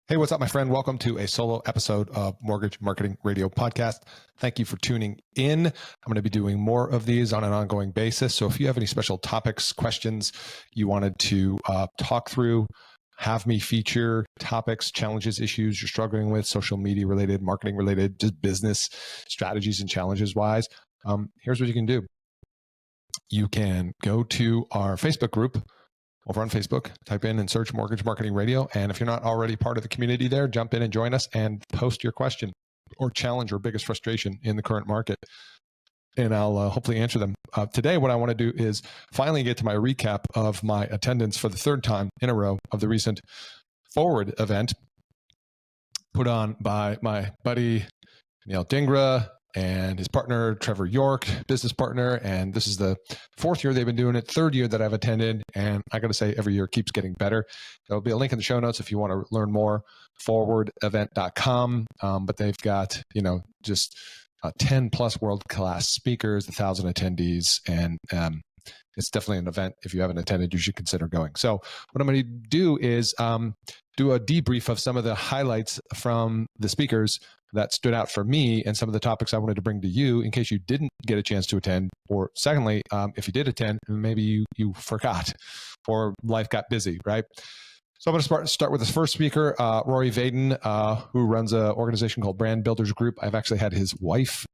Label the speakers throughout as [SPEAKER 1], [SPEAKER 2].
[SPEAKER 1] Hey, what's up, my friend? Welcome to a solo episode of Mortgage Marketing Radio Podcast. Thank you for tuning in. I'm going to be doing more of these on an ongoing basis. So if you have any special topics, questions you wanted to talk through, have me feature topics, challenges, issues you're struggling with, social media related, marketing related, just business strategies and challenges wise, here's what you can do. You can go to our Facebook group over on Facebook, type in and search Mortgage Marketing Radio. And if you're not already part of the community there, jump in and join us and post your question or challenge or biggest frustration in the current market. And I'll hopefully answer them. Today, what I want to do is finally get to my recap of my attendance for the third time in a row of the recent Forward event put on by my buddy, Neil Dingra, and his partner, Trevor York, business partner. And this is the fourth year they've been doing it, third year that I've attended. And I got to say, every year keeps getting better. There'll be a link in the show notes if you want to learn more, forwardevent.com. But they've got, just 10 plus world-class speakers, 1,000 attendees. And it's definitely an event. If you haven't attended, you should consider going. So what I'm going to do is do a debrief of some of the highlights from the speakers that stood out for me and some of the topics I wanted to bring to you in case you didn't get a chance to attend. Or secondly, if you did attend, maybe you forgot or life got busy, right? So I'm going to start with this first speaker, Rory Vaden, who runs an organization called Brand Builders Group. I've actually had his wife,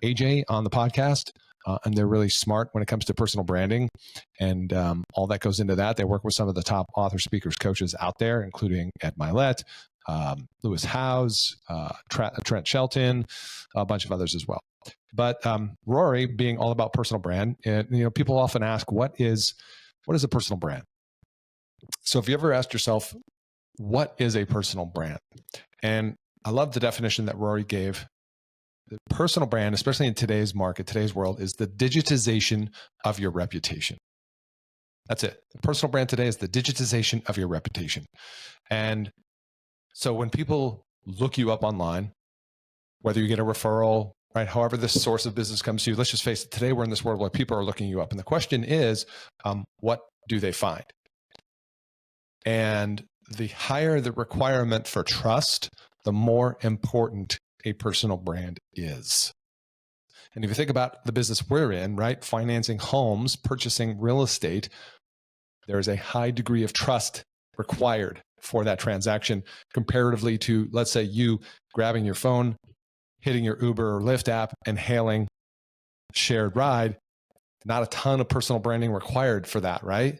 [SPEAKER 1] AJ, on the podcast. And they're really smart when it comes to personal branding and all that goes into that. They work with some of the top author, speakers, coaches out there, including Ed Milet, Lewis Howes, Trent Shelton, a bunch of others as well. But Rory, being all about personal brand, and people often ask, what is a personal brand? So if you ever asked yourself, what is a personal brand? And I love the definition that Rory gave. The personal brand, especially in today's market, today's world, is the digitization of your reputation. That's it. The personal brand today is the digitization of your reputation. And so when people look you up online, whether you get a referral, right, however this source of business comes to you, let's just face it, today we're in this world where people are looking you up. And the question is, what do they find? And the higher the requirement for trust, the more important a personal brand is. And if you think about the business we're in, right, financing homes, purchasing real estate, there is a high degree of trust required for that transaction comparatively to, let's say, you grabbing your phone, hitting your Uber or Lyft app and hailing shared ride. Not a ton of personal branding required for that, right?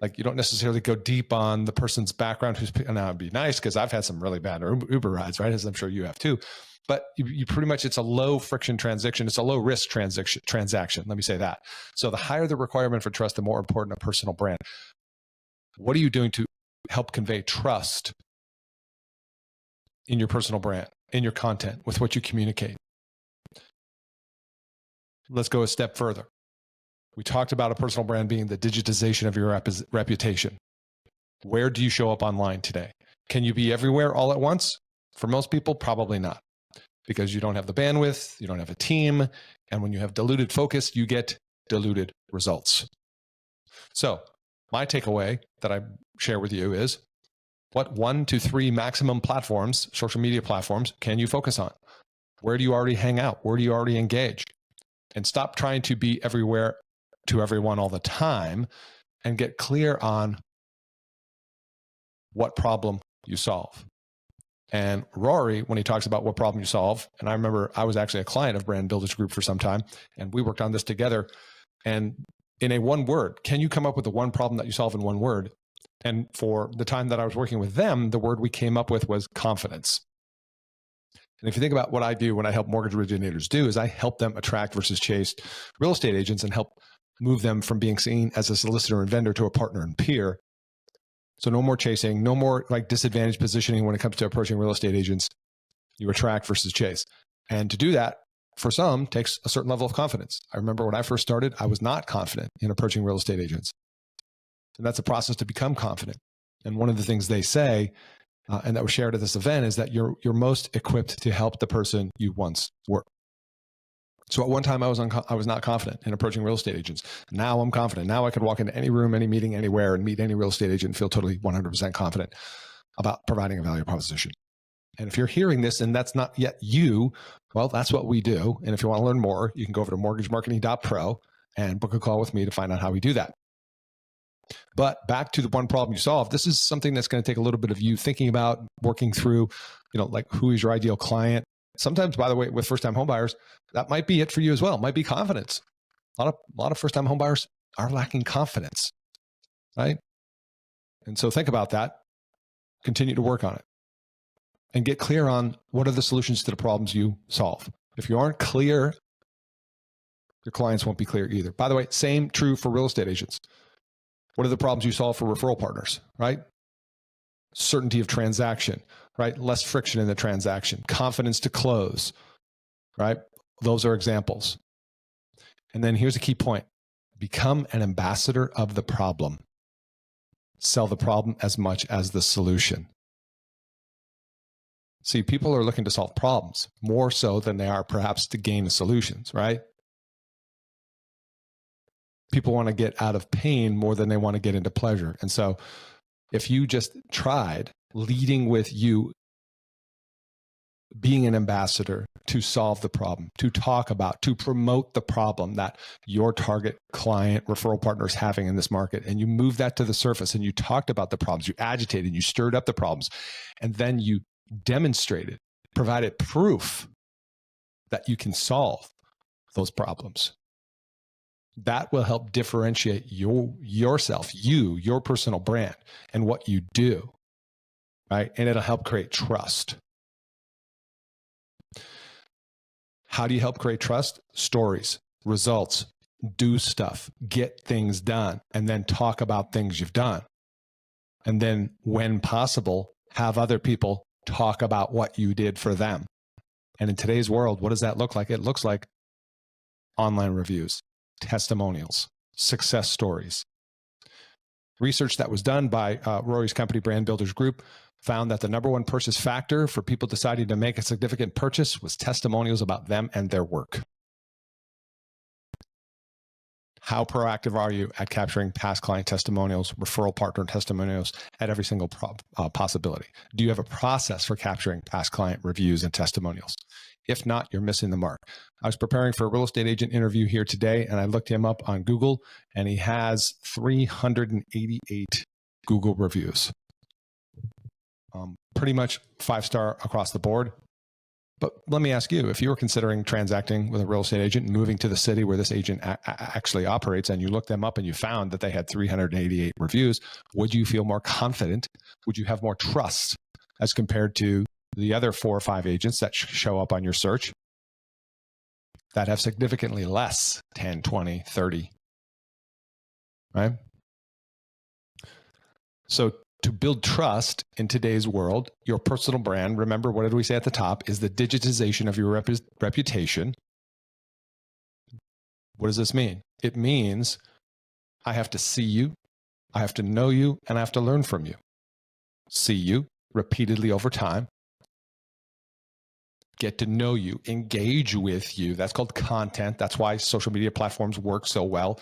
[SPEAKER 1] Like you don't necessarily go deep on the person's background now it'd be nice because I've had some really bad Uber rides, right? As I'm sure you have too. But you pretty much, it's a low friction transaction. It's a low risk transaction. Let me say that. So the higher the requirement for trust, the more important a personal brand. What are you doing to help convey trust in your personal brand, in your content, with what you communicate? Let's go a step further. We talked about a personal brand being the digitization of your reputation. Where do you show up online today? Can you be everywhere all at once? For most people, probably not, because you don't have the bandwidth, you don't have a team, and when you have diluted focus, you get diluted results. So my takeaway that I share with you is, what 1 to 3 maximum platforms, social media platforms, can you focus on? Where do you already hang out? Where do you already engage? And stop trying to be everywhere to everyone all the time and get clear on what problem you solve. And Rory, when he talks about what problem you solve, and I remember I was actually a client of Brand Builders Group for some time, and we worked on this together. And in a one word, can you come up with the one problem that you solve in one word? And for the time that I was working with them, the word we came up with was confidence. And if you think about what I do when I help mortgage originators do, is I help them attract versus chase real estate agents and help move them from being seen as a solicitor and vendor to a partner and peer. So no more chasing, no more like disadvantaged positioning when it comes to approaching real estate agents. You attract versus chase. And to do that, for some, takes a certain level of confidence. I remember when I first started, I was not confident in approaching real estate agents. And that's a process to become confident. And one of the things they say, and that was shared at this event, is that you're most equipped to help the person you once were. So at one time I was not confident in approaching real estate agents. Now I'm confident. Now I could walk into any room, any meeting, anywhere and meet any real estate agent and feel totally 100% confident. about providing a value proposition. And if you're hearing this and that's not yet you, well, that's what we do. And if you want to learn more, you can go over to mortgagemarketing.pro and book a call with me to find out how we do that. But back to the one problem you solve, this is something that's going to take a little bit of you thinking about, working through, like who is your ideal client. Sometimes, by the way, with first-time homebuyers, that might be it for you as well. It might be confidence. A lot of first-time homebuyers are lacking confidence, right? And so think about that. Continue to work on it and get clear on what are the solutions to the problems you solve. If you aren't clear, your clients won't be clear either. By the way, same true for real estate agents. What are the problems you solve for referral partners, right? Certainty of transaction, right? Less friction in the transaction, confidence to close, right? Those are examples. And then here's a key point. Become an ambassador of the problem. Sell the problem as much as the solution. See, people are looking to solve problems more so than they are perhaps to gain solutions, right? People want to get out of pain more than they want to get into pleasure. And so if you just tried leading with you being an ambassador to solve the problem, to talk about, to promote the problem that your target client referral partner is having in this market, and you move that to the surface and you talked about the problems, you agitated, you stirred up the problems, and then you demonstrated, provided proof that you can solve those problems. That will help differentiate yourself, your personal brand, and what you do, right? And it'll help create trust. How do you help create trust? Stories, results, do stuff, get things done, and then talk about things you've done. And then when possible, have other people talk about what you did for them. And in today's world, what does that look like? It looks like online reviews, testimonials, success stories. Research that was done by Rory's company, Brand Builders Group, found that the number one purchase factor for people deciding to make a significant purchase was testimonials about them and their work. How proactive are you at capturing past client testimonials, referral partner testimonials at every single possibility? Do you have a process for capturing past client reviews and testimonials? If not, you're missing the mark. I was preparing for a real estate agent interview here today, and I looked him up on Google, and he has 388 Google reviews. Pretty much 5-star across the board. But let me ask you, if you were considering transacting with a real estate agent and moving to the city where this agent actually operates, and you looked them up and you found that they had 388 reviews, would you feel more confident? Would you have more trust as compared to the other 4 or 5 agents that show up on your search that have significantly less, 10, 20, 30, right? So to build trust in today's world, your personal brand, remember, what did we say at the top, is the digitization of your reputation. What does this mean? It means I have to see you, I have to know you, and I have to learn from you. See you repeatedly over time. Get to know you, engage with you. That's called content. That's why social media platforms work so well,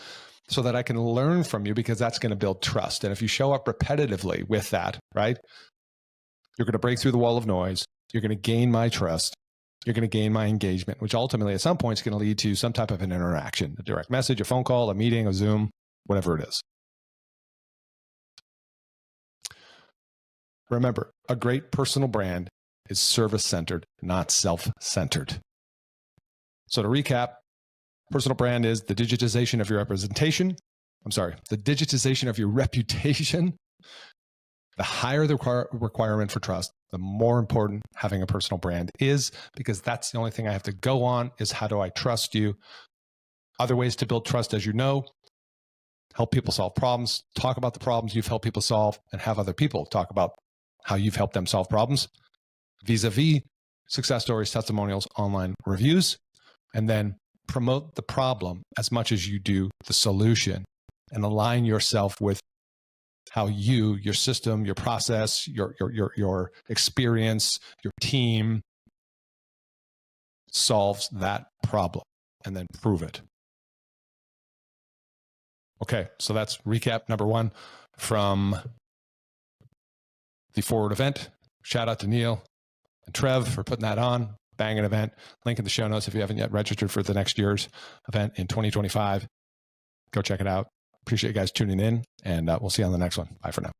[SPEAKER 1] so that I can learn from you, because that's going to build trust. And if you show up repetitively with that, right, you're going to break through the wall of noise. You're going to gain my trust. You're going to gain my engagement, which ultimately at some point is going to lead to some type of an interaction, a direct message, a phone call, a meeting, a Zoom, whatever it is. Remember, a great personal brand is service-centered, not self-centered. So to recap, personal brand is the digitization of your representation. The digitization of your reputation. The higher the requirement for trust, the more important having a personal brand is, because that's the only thing I have to go on is how do I trust you? Other ways to build trust, as you know, help people solve problems, talk about the problems you've helped people solve, and have other people talk about how you've helped them solve problems. Vis-a-vis success stories, testimonials, online reviews, and then promote the problem as much as you do the solution, and align yourself with how you, your system, your process, your experience, your team solves that problem, and then prove it. Okay, so that's recap number 1 from the Forward event. Shout out to Neil and Trev for putting that on. Banging event. Link in the show notes if you haven't yet registered for the next year's event in 2025. Go check it out. Appreciate you guys tuning in, and we'll see you on the next one. Bye for now.